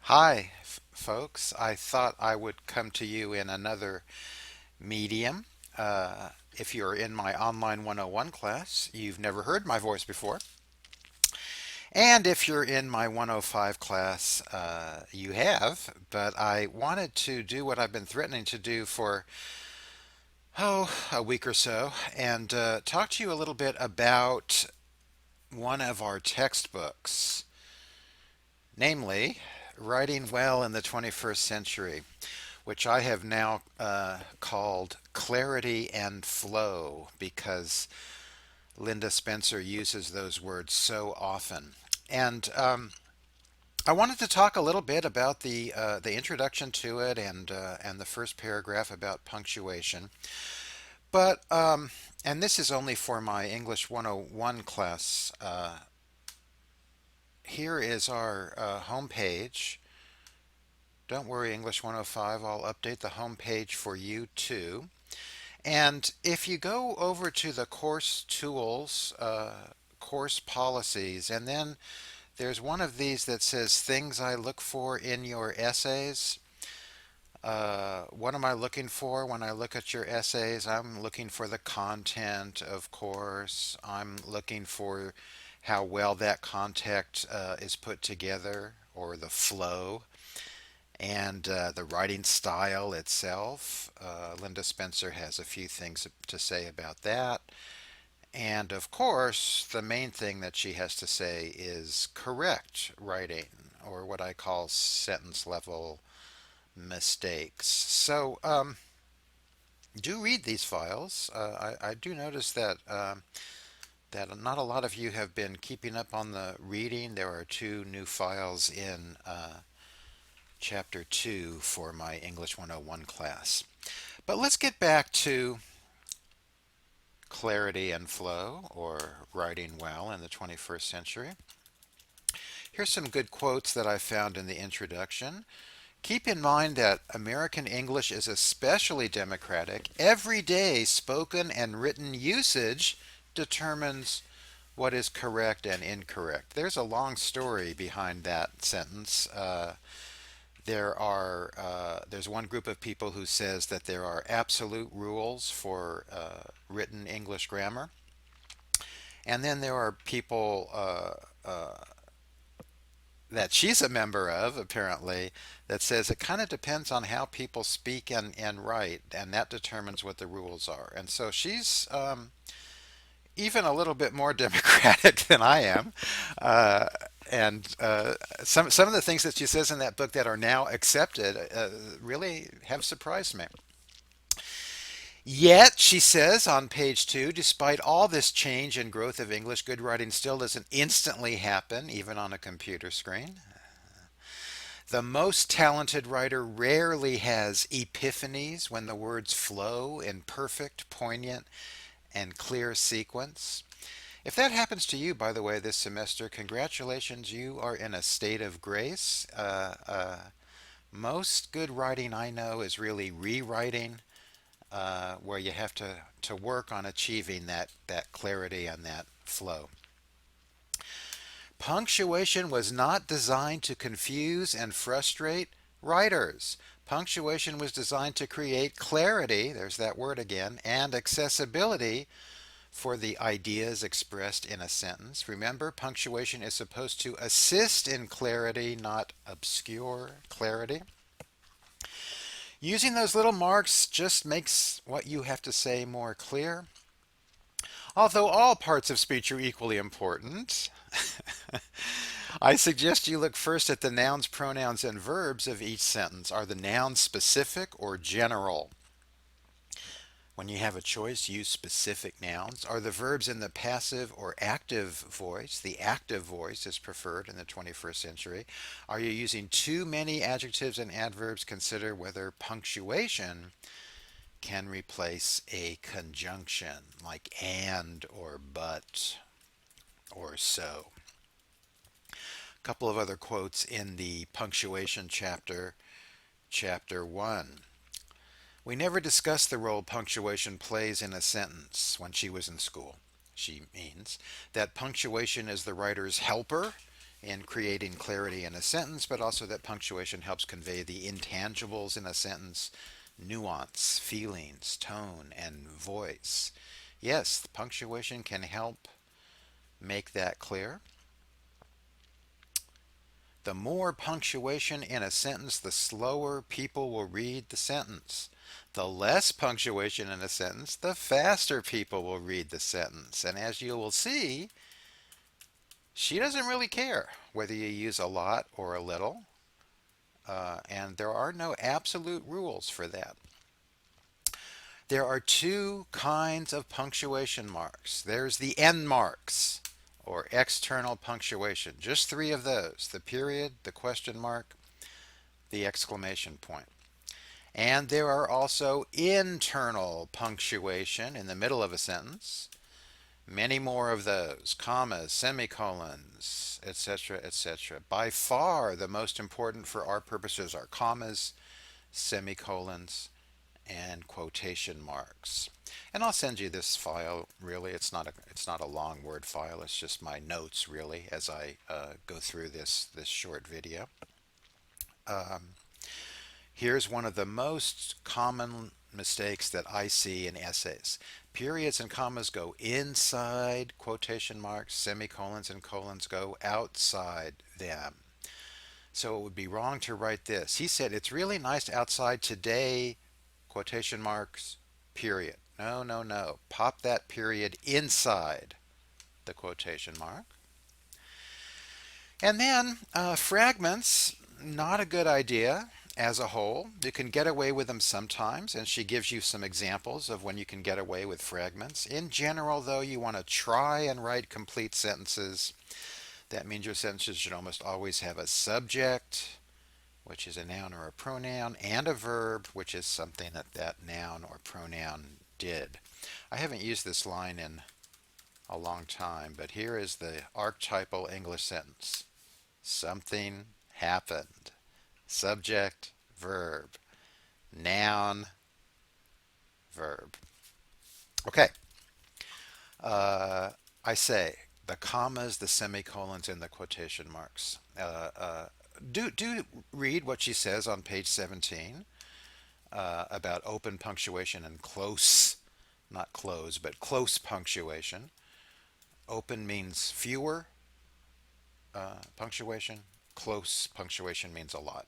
Hi, folks. I thought I would come to you in another medium. If you're in my online 101 class, you've never heard my voice before. And if you're in my 105 class, you have. But I wanted to do what I've been threatening to do for, a week or so and talk to you a little bit about one of our textbooks, namely Writing Well in the 21st Century, which I have now called Clarity and Flow because Linda Spencer uses those words so often. And I wanted to talk a little bit about the introduction to it and the first paragraph about punctuation. But and this is only for my English 101 class. Here is our home page. Don't worry, English 105, I'll update the home page for you too. And if you go over to the course tools, course policies, and then there's one of these that says things I look for in your essays. What am I looking for when I look at your essays? I'm looking for the content, of course. I'm looking for how well that content is put together or the flow and the writing style itself. Linda Spencer has a few things to say about that. And of course, the main thing that she has to say is correct writing, or what I call sentence level mistakes. So, do read these files. I do notice that not a lot of you have been keeping up on the reading. There are two new files in Chapter 2 for my English 101 class. But let's get back to clarity and flow, or writing well in the 21st century. Here's some good quotes that I found in the introduction. Keep in mind that American English is especially democratic. Everyday spoken and written usage determines what is correct and incorrect. There's a long story behind that sentence. There's one group of people who says that there are absolute rules for written English grammar, and then there are people that she's a member of, apparently, that says it kind of depends on how people speak and write, and that determines what the rules are. And so she's even a little bit more democratic than I am. Uh, and some of the things that she says in that book that are now accepted really have surprised me. Yet, she says on page 2, despite all this change and growth of English, good writing still doesn't instantly happen, even on a computer screen. The most talented writer rarely has epiphanies when the words flow in perfect, poignant, and clear sequence. If that happens to you, by the way, this semester, congratulations, you are in a state of grace. Most good writing I know is really rewriting, where you have to work on achieving that clarity and that flow. Punctuation was not designed to confuse and frustrate writers. Punctuation was designed to create clarity, there's that word again, and accessibility for the ideas expressed in a sentence. Remember, punctuation is supposed to assist in clarity, not obscure clarity. Using those little marks just makes what you have to say more clear. Although all parts of speech are equally important, I suggest you look first at the nouns, pronouns, and verbs of each sentence. Are the nouns specific or general? When you have a choice, use specific nouns. Are the verbs in the passive or active voice? The active voice is preferred in the 21st century. Are you using too many adjectives and adverbs? Consider whether punctuation can replace a conjunction like and or but or so. A couple of other quotes in the punctuation chapter, chapter 1. We never discussed the role punctuation plays in a sentence when she was in school. She means that punctuation is the writer's helper in creating clarity in a sentence, but also that punctuation helps convey the intangibles in a sentence, nuance, feelings, tone, and voice. Yes, punctuation can help make that clear. The more punctuation in a sentence, the slower people will read the sentence. The less punctuation in a sentence, the faster people will read the sentence. And as you will see, she doesn't really care whether you use a lot or a little, and there are no absolute rules for that. There are two kinds of punctuation marks. There's the end marks, or external punctuation. Just three of those: the period, the question mark, the exclamation point. And there are also internal punctuation in the middle of a sentence. Many more of those: commas, semicolons, etc., etc. By far, the most important for our purposes are commas, semicolons, and quotation marks. And I'll send you this file. Really, it's not a long Word file. It's just my notes, really, as I go through this short video. Um, Here's one of the most common mistakes that I see in essays. Periods and commas go inside quotation marks, semicolons and colons go outside them. So it would be wrong to write this. He said, "It's really nice outside today," quotation marks, period. No, no, no. Pop that period inside the quotation mark. And then fragments, not a good idea as a whole. You can get away with them sometimes, and she gives you some examples of when you can get away with fragments. In general, though, you want to try and write complete sentences. That means your sentences should almost always have a subject, which is a noun or a pronoun, and a verb, which is something that that noun or pronoun did. I haven't used this line in a long time, but here is the archetypal English sentence. Something happened. Subject, verb. Noun, verb. Okay. I say the commas, the semicolons, and the quotation marks. Do read what she says on page 17 about open punctuation and close, not close, but close punctuation. Open means fewer punctuation. Close punctuation means a lot.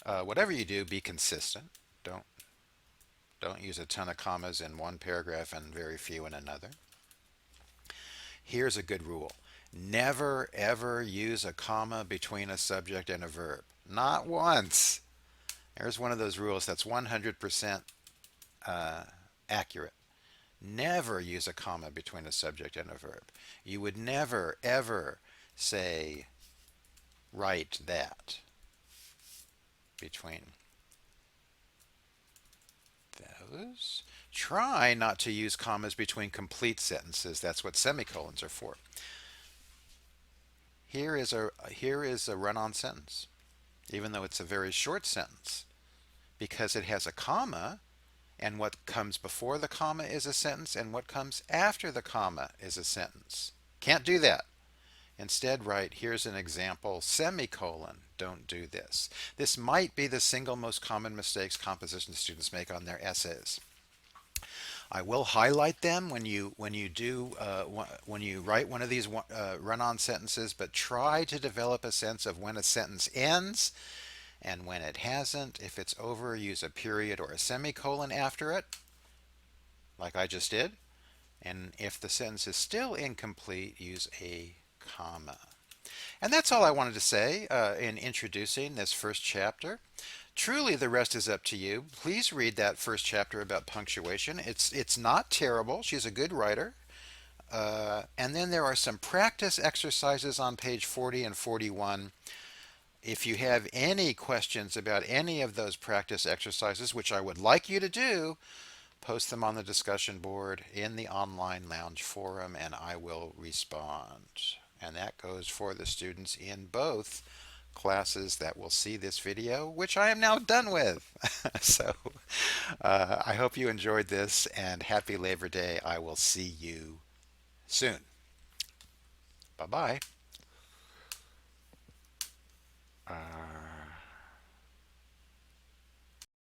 Whatever you do, be consistent. Don't don't use a ton of commas in one paragraph and very few in another. Here's a good rule. Never ever use a comma between a subject and a verb. Not once. There's one of those rules that's 100% accurate. Never use a comma between a subject and a verb. You would never ever say write that between those. Try not to use commas between complete sentences. That's what semicolons are for. Here is a run-on sentence, even though it's a very short sentence, because it has a comma, and what comes before the comma is a sentence, and what comes after the comma is a sentence. Can't do that. Instead, write, here's an example, semicolon, don't do this. This might be the single most common mistakes composition students make on their essays. I will highlight them when you write one of these run-on sentences, but try to develop a sense of when a sentence ends and when it hasn't. If it's over, use a period or a semicolon after it, like I just did. And if the sentence is still incomplete, use a comma. And that's all I wanted to say in introducing this first chapter. Truly, the rest is up to you. Please read that first chapter about punctuation. It's not terrible. She's a good writer. And then there are some practice exercises on page 40 and 41. If you have any questions about any of those practice exercises, which I would like you to do, post them on the discussion board in the online lounge forum, and I will respond. And that goes for the students in both classes that will see this video, which I am now done with. So I hope you enjoyed this, and happy Labor Day. I will see you soon. Bye-bye.